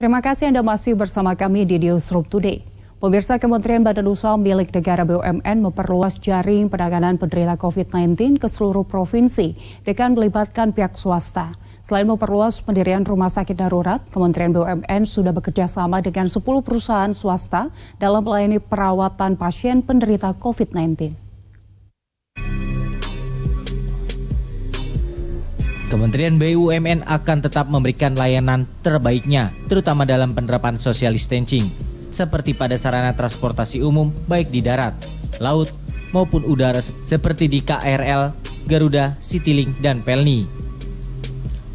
Terima kasih Anda masih bersama kami di Newsroom Today. Pemirsa, Kementerian Badan Usaha milik negara BUMN memperluas jaring penanganan penderita COVID-19 ke seluruh provinsi dengan melibatkan pihak swasta. Selain memperluas pendirian rumah sakit darurat, Kementerian BUMN sudah bekerja sama dengan 10 perusahaan swasta dalam melayani perawatan pasien penderita COVID-19. Kementerian BUMN akan tetap memberikan layanan terbaiknya, terutama dalam penerapan social distancing, seperti pada sarana transportasi umum baik di darat, laut, maupun udara seperti di KRL, Garuda, Citylink, dan Pelni.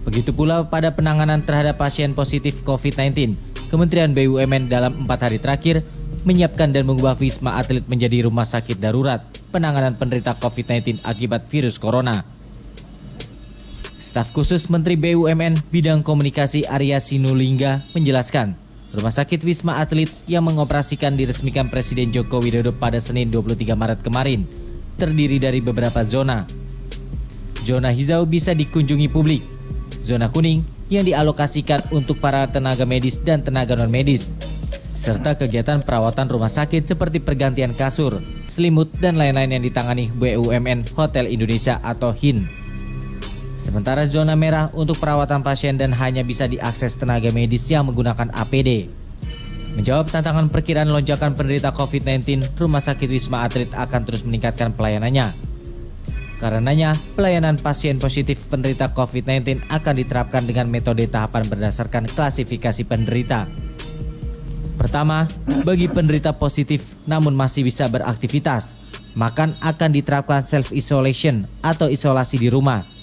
Begitu pula pada penanganan terhadap pasien positif COVID-19, Kementerian BUMN dalam 4 hari terakhir menyiapkan dan mengubah Wisma Atlet menjadi rumah sakit darurat penanganan penderita COVID-19 akibat virus corona. Staf khusus Menteri BUMN bidang komunikasi Arya Sinulinga menjelaskan, Rumah Sakit Wisma Atlet yang mengoperasikan diresmikan Presiden Joko Widodo pada Senin 23 Maret kemarin terdiri dari beberapa zona. Zona hijau bisa dikunjungi publik, zona kuning yang dialokasikan untuk para tenaga medis dan tenaga non-medis, serta kegiatan perawatan rumah sakit seperti pergantian kasur, selimut, dan lain-lain yang ditangani BUMN Hotel Indonesia atau HIN. Sementara zona merah untuk perawatan pasien dan hanya bisa diakses tenaga medis yang menggunakan APD. Menjawab tantangan perkiraan lonjakan penderita COVID-19, Rumah Sakit Wisma Atlet akan terus meningkatkan pelayanannya. Karenanya, pelayanan pasien positif penderita COVID-19 akan diterapkan dengan metode tahapan berdasarkan klasifikasi penderita. Pertama, bagi penderita positif namun masih bisa beraktivitas, maka akan diterapkan self-isolation atau isolasi di rumah.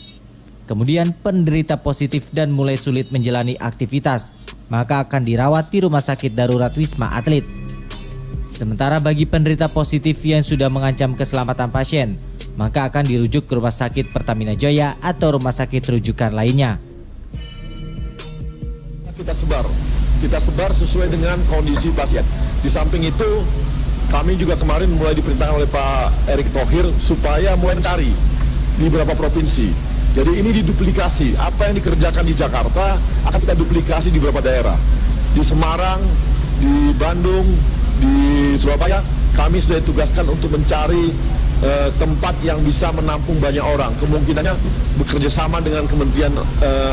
Kemudian penderita positif dan mulai sulit menjalani aktivitas, maka akan dirawat di Rumah Sakit Darurat Wisma Atlet. Sementara bagi penderita positif yang sudah mengancam keselamatan pasien, maka akan dirujuk ke Rumah Sakit Pertamina Jaya atau rumah sakit rujukan lainnya. Kita sebar sesuai dengan kondisi pasien. Di samping itu, kami juga kemarin mulai diperintahkan oleh Pak Erick Thohir supaya mulai mencari di beberapa provinsi. Jadi ini diduplikasi, apa yang dikerjakan di Jakarta akan kita duplikasi di beberapa daerah. Di Semarang, di Bandung, di Surabaya, kami sudah ditugaskan untuk mencari tempat yang bisa menampung banyak orang. Kemungkinannya bekerja sama dengan Kementerian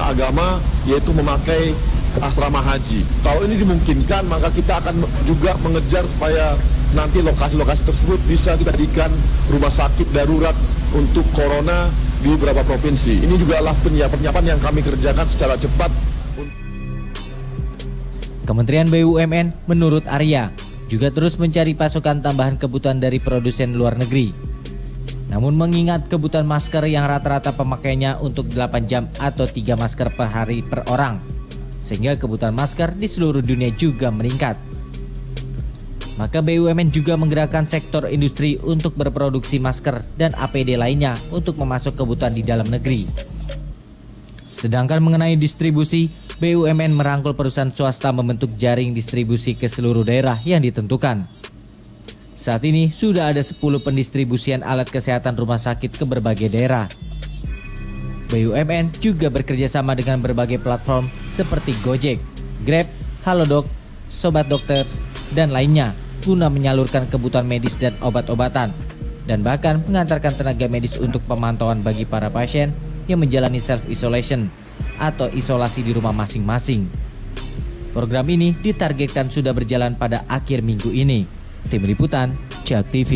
Agama, yaitu memakai asrama haji. Kalau ini dimungkinkan, maka kita akan juga mengejar supaya nanti lokasi-lokasi tersebut bisa kita jadikan rumah sakit darurat untuk corona di beberapa provinsi. Ini juga adalah penyiapan yang kami kerjakan secara cepat. Kementerian BUMN menurut Arya juga terus mencari pasokan tambahan kebutuhan dari produsen luar negeri. Namun mengingat kebutuhan masker yang rata-rata pemakainya untuk 8 jam atau 3 masker per hari per orang, sehingga kebutuhan masker di seluruh dunia juga meningkat. Maka BUMN juga menggerakkan sektor industri untuk berproduksi masker dan APD lainnya untuk memasok kebutuhan di dalam negeri. Sedangkan mengenai distribusi, BUMN merangkul perusahaan swasta membentuk jaring distribusi ke seluruh daerah yang ditentukan. Saat ini sudah ada 10 pendistribusian alat kesehatan rumah sakit ke berbagai daerah. BUMN juga bekerja sama dengan berbagai platform seperti Gojek, Grab, Halodoc, Sobat Dokter, dan lainnya guna menyalurkan kebutuhan medis dan obat-obatan, dan bahkan mengantarkan tenaga medis untuk pemantauan bagi para pasien yang menjalani self-isolation atau isolasi di rumah masing-masing. Program ini ditargetkan sudah berjalan pada akhir minggu ini. Tim Liputan, JAK TV.